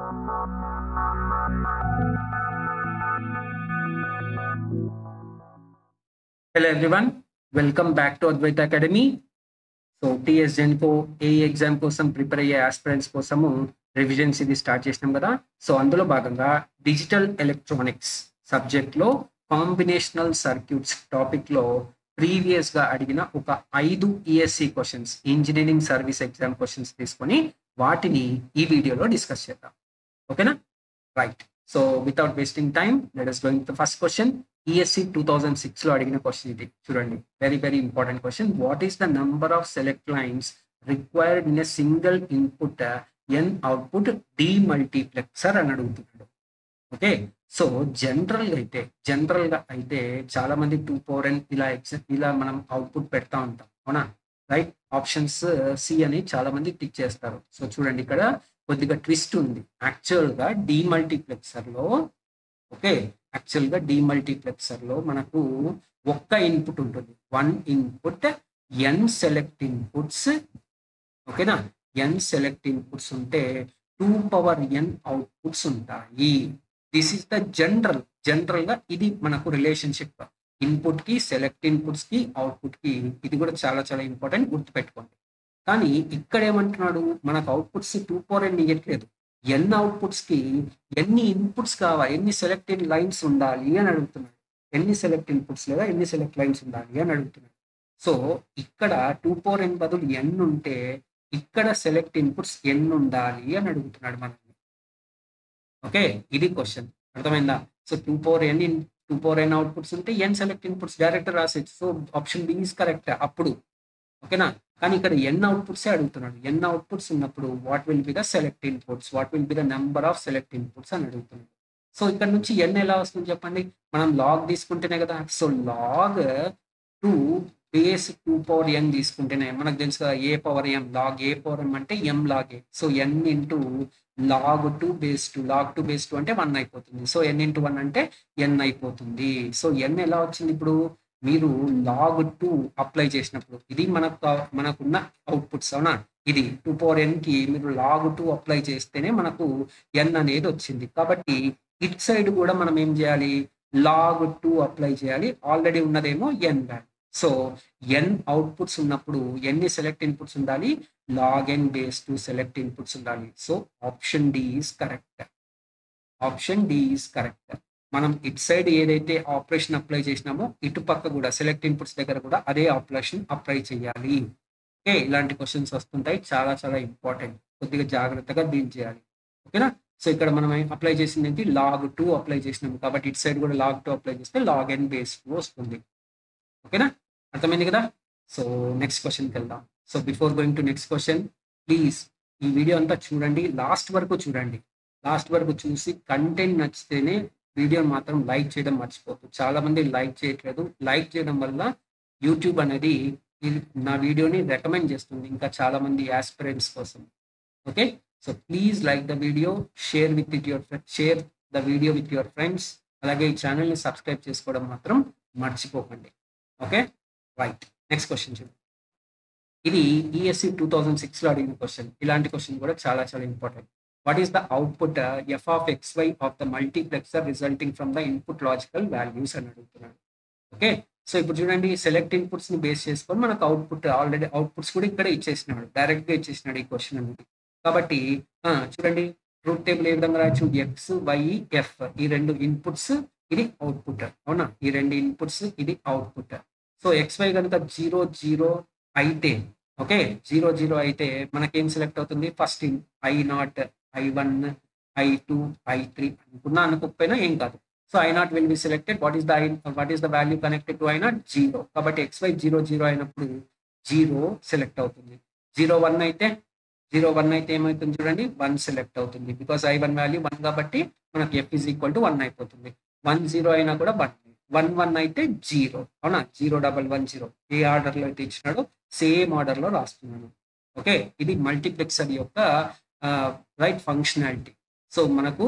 Hello everyone, welcome back to Advaita Academy. So TS Genco A exam కోసం prepare అయ్యే aspirants కోసము revisions ఇది start చేసినాం కదా. సో అందులో భాగంగా డిజిటల్ ఎలక్ట్రానిక్స్ సబ్జెక్ట్లో కాంబినేషనల్ సర్క్యూట్స్ టాపిక్లో ప్రీవియస్గా అడిగిన ఒక 5 ESC questions, engineering service exam questions తీసుకొని వాటిని ఈ వీడియోలో డిస్కస్ చేద్దాం. ఓకేనా? Right. So without wasting time let us go into the first question. ESC 2006 లో అడిగిన క్వశ్చన్ ఇది చూడండి. Very very important question. What is the number of select lines required in a single input N output demultiplexer అని అడుగుతున్నాడు. Okay, so general గా అయితే చాలా మంది 2n ఇలా మనం అవుట్పుట్ పెడతా ఉంటాం, అవునా? రైట్. ఆప్షన్స్ సి అని చాలా మంది టిక్ చేస్తారు. సో చూడండి, ఇక్కడ కొద్దిగా ట్విస్ట్ ఉంది. యాక్చువల్గా డీమల్టీప్లెక్సర్లో మనకు ఒక్క ఇన్పుట్ ఉంటుంది, 1 ఇన్పుట్, n సెలెక్ట్ ఇన్పుట్స్. ఓకేనా? n సెలెక్ట్ ఇన్పుట్స్ ఉంటే 2n అవుట్పుట్స్ ఉంటాయి. దిస్ ఇస్ ద జనరల్గా ఇది మనకు రిలేషన్షిప్ ఇన్పుట్ కి, సెలెక్ట్ ఇన్పుట్స్ కి, అవుట్పుట్ కి. ఇది కూడా చాలా చాలా ఇంపార్టెంట్, గుర్తుపెట్టుకోండి. కానీ ఇక్కడ ఏమంటున్నాడు, మనకు అవుట్పుట్స్ 2n ఇవ్వట్లేదు. ఎన్ని అవుట్పుట్స్ కి ఎన్ని ఇన్పుట్స్ కావాలి, ఎన్ని సెలెక్టెడ్ లైన్స్ ఉండాలి అని అడుగుతున్నాడు. ఎన్ని సెలెక్ట్ ఇన్పుట్స్ లేదా ఎన్ని సెలెక్ట్ లైన్స్ ఉండాలి అని అడుగుతున్నాడు. సో ఇక్కడ 2n బదులు n ఉంటే ఇక్కడ సెలెక్ట్ ఇన్పుట్స్ n ఉండాలి అని అడుగుతున్నాడు మనల్ని. ఓకే, ఇది క్వశ్చన్. అర్థమైందా? సో 2n అవుట్పుట్స్ ఉంటే n సెలెక్ట్ ఇన్పుట్స్ డైరెక్ట్ రాసేచ్చు. So option B is correct అప్పుడు. ఓకేనా? కానీ ఇక్కడ n అవుట్పుట్సే అడుగుతున్నాడు. n అవుట్పుట్స్ ఉన్నప్పుడు what will be the select inputs, what will be the number of select inputs అని అడుగుతున్నాడు. సో ఇక్కడ నుంచి n ఎలా వస్తుంది చెప్పండి? మనం లాగ్ తీసుకుంటేనే కదా. సో లాగ్ 2 బేస్ 2n తీసుకుంటేనే మనకు తెలుసు కదా, A power m, log A power m అంటే m log A. So n into log 2 base 2, log 2 base 2 అంటే 1 అయిపోతుంది. సో n ఇంటూ 1 అంటే n అయిపోతుంది. సో n ఎలా వచ్చింది ఇప్పుడు? మీరు లాగ్ 2 అప్లై చేసినప్పుడు ఇది మనకున్న అవుట్పుట్స్, అవునా? ఇది 2n కి మీరు లాగ్ 2 అప్లై చేస్తేనే మనకు n అనేది వచ్చింది. కాబట్టి ఇట్ సైడ్ కూడా మనం ఏం చేయాలి? లాగ్ 2 అప్లై చేయాలి. ఆల్రెడీ ఉన్నదేమో n value. So n outputs ఉన్నప్పుడు ఎన్ని సెలెక్ట్ ఇన్పుట్స్ ఉండాలి? Log n base 2 select inputs ఉండాలి. So option D is correct. మనం ఇటు సైడ్ ఏదైతే ఆపరేషన్ అప్లై చేసినామో ఇటు పక్క కూడా సెలెక్ట్ ఇన్పుట్స్ దగ్గర కూడా అదే ఆపరేషన్ అప్లై చేయాలి. ఓకే, ఇలాంటి క్వశ్చన్స్ వస్తుంటాయి, చాలా చాలా ఇంపార్టెంట్. కొద్దిగా జాగ్రత్తగా డీల్ చేయాలి. ఓకేనా? సో ఇక్కడ మనం అప్లై చేసింది ఏంటి? లాగ్ 2 అప్లై చేసినాము కాబట్టి ఇటు సైడ్ కూడా లాగ్ 2 అప్లై చేస్తే లాగ్ n బేస్ 2 వస్తుంది. ఓకేనా? అర్థమైంది కదా? సో నెక్స్ట్ క్వశ్చన్కి వెళ్దాం. So before going to next question, please ఈ వీడియో అంతా చూడండి, లాస్ట్ వరకు చూసి కంటెంట్ నచ్చితేనే వీడియోని మాత్రం లైక్ చేయడం మర్చిపోతుంది. చాలా మంది లైక్ చేయట్లేదు. లైక్ చేయడం వల్ల యూట్యూబ్ అనేది నా వీడియోని రికమెండ్ చేస్తుంది ఇంకా చాలా మంది ఆస్పిరెంట్స్ కోసం. Okay, so please like the video, share the video with your friends. అలాగే ఈ ఛానల్ని సబ్స్క్రైబ్ చేసుకోవడం మాత్రం మర్చిపోకండి. Okay, right. నెక్స్ట్ క్వశ్చన్ చూడండి. ఇది ఈఎస్సి 2006 లో అడిగిన క్వశ్చన్. ఇలాంటి క్వశ్చన్ కూడా చాలా చాలా important. What is the output f of xy of the multiplexer resulting from the input logical values అని అడుగుతున్నాడు. ఓకే, సో ఇప్పుడు చూడండి, సెలెక్ట్ ఇన్పుట్స్ ని బేస్ చేసుకొని మనకు ఆల్రెడీ అవుట్పుట్స్ కూడా ఇక్కడ ఇచ్చేసినాడు, డైరెక్ట్ గా ఇచ్చేసినాడు ఈ క్వశ్చన్ అనేది. కాబట్టి చూడండి, ట్రూత్ టేబుల్ ఏ విధంగా రాయొచ్చు? ఎక్స్, వై, ఎఫ్, ఈ రెండు ఇన్పుట్స్, ఇది అవుట్పుట్, అవునా? ఈ రెండు ఇన్పుట్స్, ఇది అవుట్పుట్. సో XY కనుక 0 0 అయితే, ఓకే, 0 0 అయితే మనకేం సెలెక్ట్ అవుతుంది? First I0, I1, I2, I3 అనుకోకపోయినా ఏం కాదు. So I0 will be selected. What is the value connected to I0? 0. కాబట్టి XY 0 0 అయినప్పుడు 0 సెలెక్ట్ అవుతుంది. 0 1 అయితే ఏమవుతుంది చూడండి? 1 సెలెక్ట్ అవుతుంది. బికాస్ I1 వాల్యూ 1 కాబట్టి మనకి F ఈజ్ ఈక్వల్ టు 1 అయిపోతుంది. 1 0 అయినా కూడా 1 1 అయితే 0, అవునా? 0 1 1 0 ఏ ఆర్డర్లో అయితే ఇచ్చినాడో సేమ్ ఆర్డర్లో రాస్తున్నాను. ఓకే, ఇది మల్టీప్లెక్సర్ యొక్క రైట్ ఫంక్షనాలిటీ. సో మనకు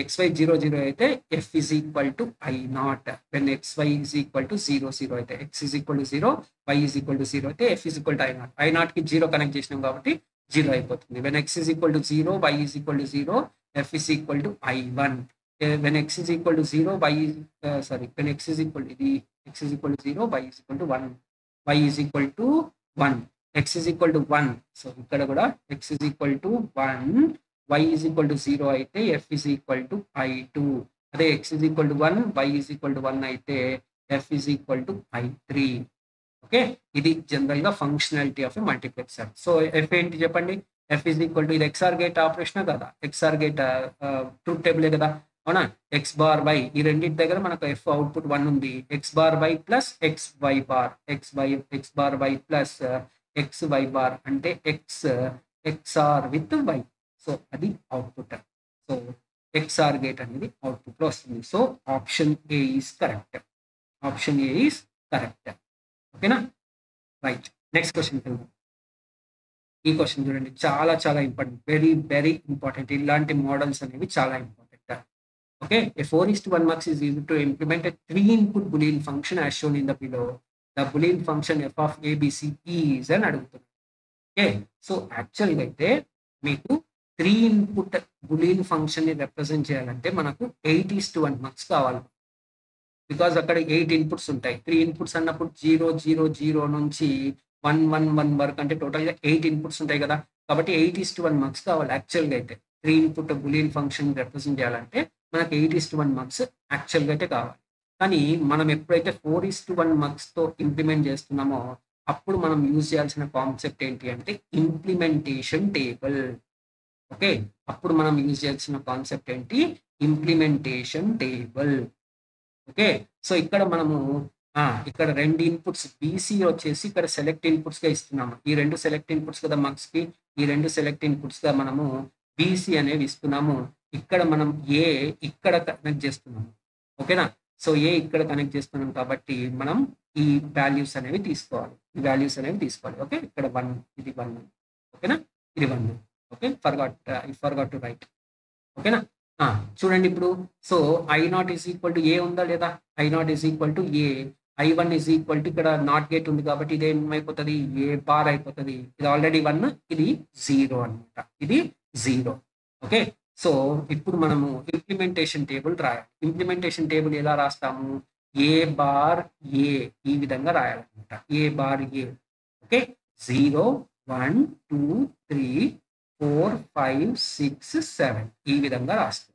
XY 0 0 అయితే F is equal to I0. When XY is equal to 0 0 అయితే X is equal to 0, Y is equal to 0 అయితే F is equal to I0. I0 కి 0 connect చేసినాం కాబట్టి 0 అయిపోతుంది. When x is equal to 0, y is equal to 0, f is equal to I1. When x is equal to 0, y is when x is equal ఇది x is equal to 0, y is equal to 1, y is equal to 1, x is equal to 1. So ఇక్కడ కూడా x is equal to 1, y is equal to 0 అయితే f is equal to I2. అదే x is equal to 1, y is equal to 1 అయితే f is equal to I3. Okay, ఇది general గా functionality of a multiplexer. So F ఏంటి చెప్పండి? F is equal to ఇది XR gate operation కదా, XR gate truth టేబులే కదా, అవునా? X bar by ఈ రెండింటి దగ్గర మనకు ఎఫ్ అవుట్పుట్ 1 ఉంది. X bar Y plus X Y bar, X bar Y plus X Y bar అంటే ఎక్స్ఆర్ విత్ వై. సో అది అవుట్పుట్. సో ఎక్స్ఆర్ గేట్ అనేది అవుట్పుట్ లో వస్తుంది. So option A is correct. Option A is correct. ఓకేనా? Right, next question వెళ్దాం. ఈ question చూడండి, చాలా చాలా ఇంపార్టెంట్, వెరీ వెరీ ఇంపార్టెంట్. ఇలాంటి మోడల్స్ అనేవి చాలా important. Okay, a 4:1 mux is used to implement a 3-input boolean function as shown in the below. The boolean function f of abc is అని అడుగుతుంది. ఓకే, సో యాక్చువల్గా అయితే మీకు 3-input boolean function ని represent చేయాలంటే మనకు 8:1 mux కావాలి. Because అక్కడ 8 ఇన్పుట్స్ ఉంటాయి. 3 ఇన్పుట్స్ అన్నప్పుడు 0 0 0 నుంచి 1 1 1 వరకు అంటే టోటల్గా 8 ఇన్పుట్స్ ఉంటాయి కదా. కాబట్టి 8:1 మక్స్ కావాలి యాక్చువల్గా అయితే. 3 ఇన్పుట్ బులియన్ ఫంక్షన్ రిప్రజెంట్ చేయాలంటే మనకు 8:1 మక్స్ యాక్చువల్గా అయితే కావాలి. కానీ మనం ఎప్పుడైతే 4:1 మక్స్తో ఇంప్లిమెంట్ చేస్తున్నామో అప్పుడు మనం యూజ్ చేయాల్సిన కాన్సెప్ట్ ఏంటి అంటే ఇంప్లిమెంటేషన్ టేబుల్. ఓకే, అప్పుడు మనం యూజ్ చేయాల్సిన కాన్సెప్ట్ ఏంటి? Implementation table. ఓకే, సో ఇక్కడ మనము ఇక్కడ 2 ఇన్పుట్స్ బీసీ వచ్చేసి ఇక్కడ సెలెక్ట్ ఇన్పుట్స్ గా ఇస్తున్నాము. ఈ 2 సెలెక్ట్ ఇన్పుట్స్ కదా మక్స్ కి, ఈ 2 సెలెక్ట్ ఇన్పుట్స్ గా మనము బీసీ అనేవి ఇస్తున్నాము. ఇక్కడ మనం ఏ ఇక్కడ కనెక్ట్ చేస్తున్నాము. ఓకేనా? సో ఏ ఇక్కడ కనెక్ట్ చేస్తున్నాం కాబట్టి మనం ఈ వాల్యూస్ అనేవి తీసుకోవాలి. ఈ వాల్యూస్ అనేవి తీసుకోవాలి. ఓకే, ఇక్కడ 1, ఇది 1. ఓకేనా? ఇది 1. Okay, forgot to write. ఓకేనా? చూడండి ఇప్పుడు, so I0 is equal to A ఉందా లేదా? I0 is equal to A, I1 is equal to ఇక్కడ నాట్ గేట్ ఉంది కాబట్టి ఇది ఏమైపోతుంది? ఏ బార్ అయిపోతుంది. ఇది ఆల్రెడీ 1, ఇది 0 అనమాట, ఇది 0. ఓకే, సో ఇప్పుడు మనము ఇంప్లిమెంటేషన్ టేబుల్ రాయాలి. ఇంప్లిమెంటేషన్ టేబుల్ ఎలా రాస్తాము? ఏ బార్ ఏ ఈ విధంగా రాయాలన్నమాట. ఏ బార్ ఏ. ఓకే, 0 1 2 3 4 5 6 7 ఈ విధంగా రాస్తాం.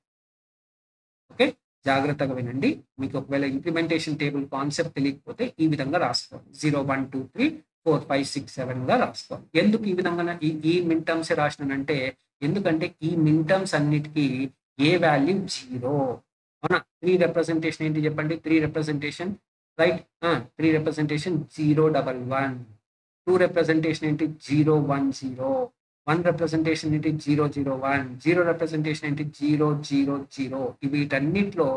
ఓకే, జాగ్రత్తగా వినండి. మీకు ఒకవేళ ఇంప్లిమెంటేషన్ టేబుల్ కాన్సెప్ట్ తెలియకపోతే ఈ విధంగా రాసుకోవాలి. 0 1 2 3 4 5 6 7 గా రాసుకోవాలి. ఎందుకు ఈ విధంగా ఈ మిన్ టర్మ్స్ రాసినానంటే, ఎందుకంటే ఈ మిన్ టర్మ్స్ అన్నిటికీ ఏ వాల్యూ 0. అవునా? 3 రిప్రజెంటేషన్ ఏంటి చెప్పండి? 3 రిప్రజెంటేషన్ రైట్. 3 రిప్రజెంటేషన్ 0 1 1. 2 రిప్రజెంటేషన్ ఏంటి? 0 1 0. 1 రిప్రజెంటేషన్ ఏంటి? 0 0 1. 0 రిప్రజెంటేషన్ ఏంటి? 0 0 0. వీటన్నిటిలో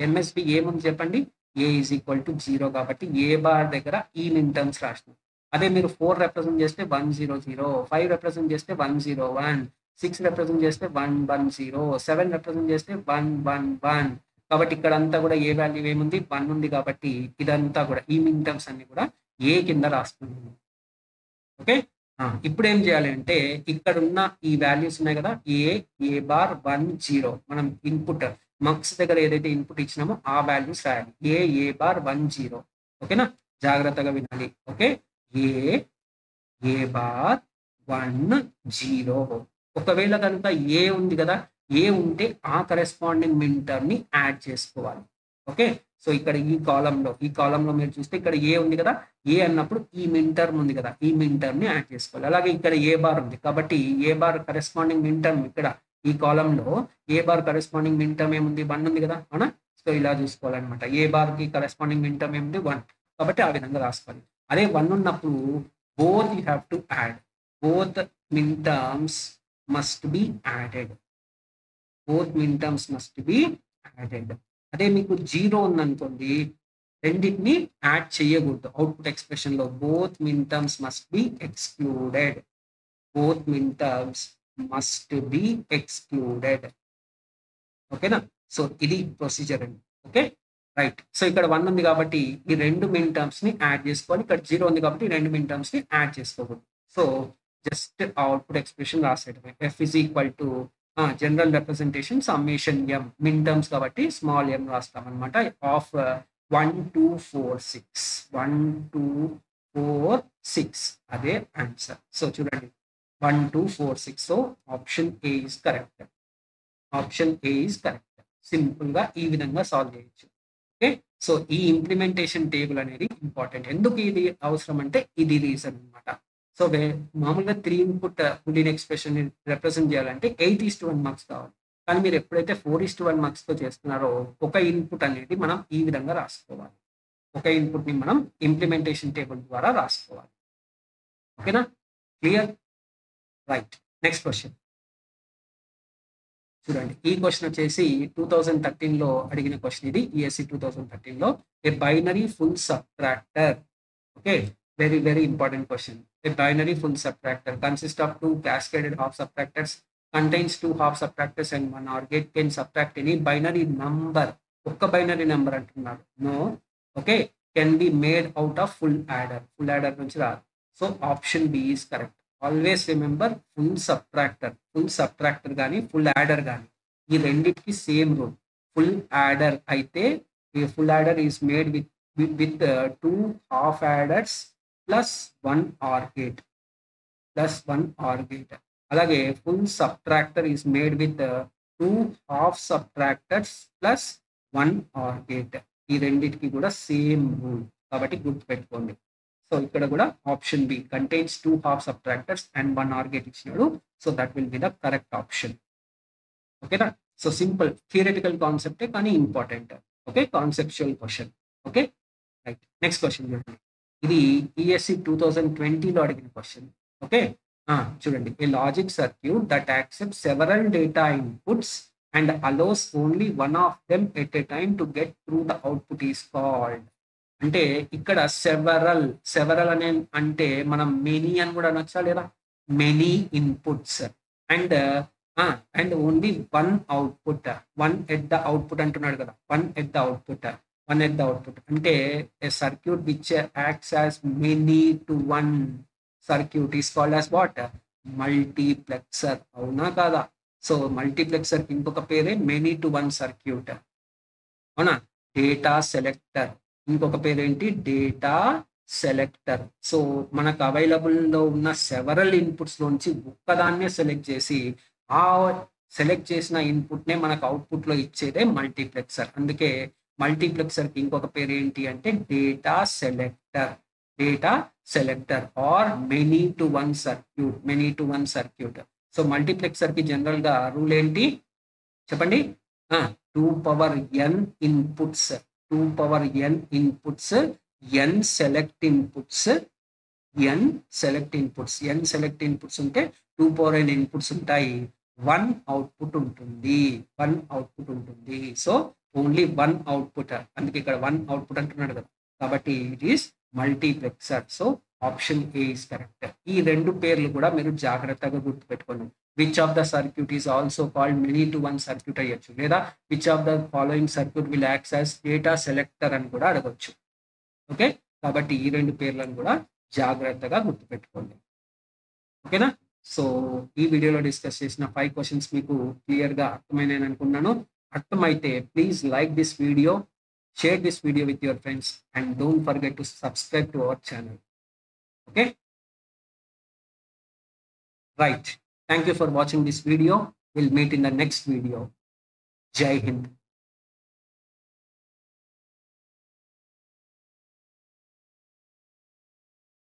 ఎంఎస్పి ఏముంది చెప్పండి? ఏ ఈజ్ ఈక్వల్ టు 0 కాబట్టి ఏ బార్ దగ్గర ఈ మిన్ టర్మ్స్ రాసినాం. అదే మీరు 4 రిప్రజెంట్ చేస్తే 1 0 0, 5 రిప్రజెంట్ చేస్తే 1 0 1, 6 రిప్రజెంట్ చేస్తే 1 1 0, 7 రిప్రజెంట్ చేస్తే 1 1 1. కాబట్టి ఇక్కడ అంతా కూడా ఏ వాల్యూ ఏముంది? 1 ఉంది కాబట్టి ఇదంతా కూడా ఈ మిన్ టర్మ్స్ అన్ని కూడా ఏ కింద రాస్తున్నాము. ఓకే, ఇప్పుడు ఏం చేయాలి అంటే ఇక్కడ ఉన్న ఈ వాల్యూస్ ఉన్నాయి కదా, ఏ బార్ 1 0 మనం ఇన్పుట్ మక్స్ దగ్గర ఏదైతే ఇన్పుట్ ఇచ్చినామో ఆ వాల్యూస్ రాయాలి. ఏ బార్ 1 0. ఓకేనా? జాగ్రత్తగా వినాలి. ఓకే, ఏ బార్ 1 0. ఒకవేళ కనుక ఏ ఉంది కదా, ఏ ఉంటే ఆ కరెస్పాండింగ్ మిన్ టర్మ్ ని యాడ్ చేసుకోవాలి. ఓకే, సో ఇక్కడ ఈ కాలంలో మీరు చూస్తే ఇక్కడ ఏ ఉంది కదా, ఏ అన్నప్పుడు ఈ మిన్ టర్మ్ ఉంది కదా, ఈ మిన్ టర్మ్ ని యాడ్ చేసుకోవాలి. అలాగే ఇక్కడ ఏ బార్ ఉంది కాబట్టి A bar corresponding min term ఇక్కడ ఈ కాలంలో A bar corresponding min term ఏముంది? 1 ఉంది కదా, అవునా? సో ఇలా చూసుకోవాలన్నమాట. ఏ బార్ కి కరెస్పాండింగ్ మిన్ టర్మ్ ఏముంది? 1. కాబట్టి ఆ విధంగా రాసుకోవాలి. అదే 1 ఉన్నప్పుడు both you have to add. Both min terms must be added. Both min terms must be added. అదే మీకు 0 ఉందనుకోండి, రెండింటిని యాడ్ చేయకూడదు. అవుట్పుట్ ఎక్స్ప్రెషన్ లో both min terms must be excluded. Both min terms must be excluded. ఓకేనా? So ఇది procedure అండి. Okay, right. So ఇక్కడ 1 ఉంది కాబట్టి ఈ 2 మిన్ టర్మ్స్ ని యాడ్ చేసుకోవాలి. ఇక్కడ 0 ఉంది కాబట్టి ఈ 2 మిన్ టర్మ్స్ ని యాడ్ చేసుకోకూడదు. సో జస్ట్ అవుట్పుట్ ఎక్స్ప్రెషన్ రాసేయడమే. F is equal to general representation summation M, min terms కాబట్టి స్మాల్ ఎం రాస్తాం అనమాట. ఆఫ్ 1 2 4 6 1 2 4 6 అదే ఆన్సర్. సో చూడండి 1 2 4 6. So option A is correct. Option A is correct. Simple గా ఈ విధంగా సాల్వ్ చేయొచ్చు. ఓకే, సో ఈ ఇంప్లిమెంటేషన్ టేబుల్ అనేది ఇంపార్టెంట్. ఎందుకు ఇది అవసరం అంటే ఇది రీజన్ అనమాట. సో మామూలుగా 3 ఇన్పుట్ బులియన్ ఎక్స్ప్రెషన్ రిప్రజెంట్ చేయాలంటే 8:1 మార్క్స్ కావాలి. కానీ మీరు ఎప్పుడైతే 4:1 మార్క్స్ తో చేస్తున్నారో ఒక ఇన్పుట్ అనేది మనం ఈ విధంగా రాసుకోవాలి. ఒక ఇన్పుట్ ని మనం ఇంప్లిమెంటేషన్ టేబుల్ ద్వారా రాసుకోవాలి. ఓకేనా, క్లియర్? రైట్, నెక్స్ట్ క్వశ్చన్ చూడండి. ఈ క్వశ్చన్ వచ్చేసి 2013లో అడిగిన క్వశ్చన్ ఇది. ఈఎస్సి 2013లో a binary full subtractor. Okay, very very important question. A binary full subtractor consist of 2 cascaded half subtractors, contains 2 half subtractors and 1 OR gate, can subtract any binary number. ఒక్క binary number అంటున్నారు. No. Okay, can be made out of full adder. Full adder నుంచి రాదు. So option B is correct. Always remember, full subtractor కానీ full adder కానీ ఈ రెండింటికి same rule. Full adder అయితే full adder is made with 2 half adders plus 1 OR gate. అలాగే full subtractor is made with 2 half subtractors plus 1 OR gate. ఈ రెండింటికి కూడా same rule కాబట్టి గుర్తుపెట్టుకోండి. సో ఇక్కడ కూడా option B contains 2 half subtractors and 1 OR gate ఇచ్చినాడు. So that will be the correct option. ఓకేనా, సో సింపుల్ థియరిటికల్ కాన్సెప్టే కానీ important. Okay, conceptual question. Okay, right, next question చూడండి. ఇది ఈఎస్సి 2020లో అడిగిన క్వశ్చన్. ఓకే, చూడండి. A logic circuit that accept several data inputs and allows only one of them at a time to get through the output is called. అంటే ఇక్కడ several అనే అంటే మనం మెనీ అని కూడా అనొచ్చా లేదా? Many inputs and only one output. One at the output అంటున్నాడు కదా. వన్ ఎట్ ద అవుట్పుట్ అంటే a circuit which acts as many to one circuit is called as what? Multiplexer. అవునా కాదా? సో మల్టీప్లెక్సర్ ఇంకొక పేరే మెనీ టు వన్ సర్క్యూట్. అవునా? Data selector ఇంకొక పేరేంటి? Data selector. సో మనకు అవైలబుల్లో ఉన్న సెవరల్ ఇన్పుట్స్ లోంచి ఒక్కదాన్నే సెలెక్ట్ చేసి ఆ సెలెక్ట్ చేసిన ఇన్పుట్ నే మనకు అవుట్పుట్ లో ఇచ్చేదే మల్టీప్లెక్సర్. అందుకే మల్టీప్లెక్సర్ కి ఇంకొక పేరు ఏంటి అంటే data selector or many to one circuit. So multiplexer కి జనరల్ గా రూల్ ఏంటి చెప్పండి? 2 power n inputs, n select inputs ఉంటే 2 power n ఇన్పుట్స్ ఉంటాయి. 1 అవుట్పుట్ ఉంటుంది. So only 1 output. అందుకే ఇక్కడ 1 అవుట్పుట్ అంటున్నాడు కదా. కాబట్టి it is multiplexer. So option A is correct. ఈ రెండు పేర్లు కూడా మీరు జాగ్రత్తగా గుర్తుపెట్టుకోండి. Which of the circuit is also called many to one circuit అయ్యొచ్చు, లేదా which of the following circuit will act as data selector అని కూడా అడగొచ్చు. ఓకే, కాబట్టి ఈ రెండు పేర్లను కూడా జాగ్రత్తగా గుర్తుపెట్టుకోండి. ఓకేనా? సో ఈ వీడియోలో డిస్కస్ చేసిన 5 క్వశ్చన్స్ మీకు క్లియర్గా అర్థమైనాయని అనుకున్నాను. అర్థమైతే please like this video, share this video with your friends, and don't forget to subscribe to our channel. Okay, right, thank you for watching this video. We'll meet in the next video. Jai Hind.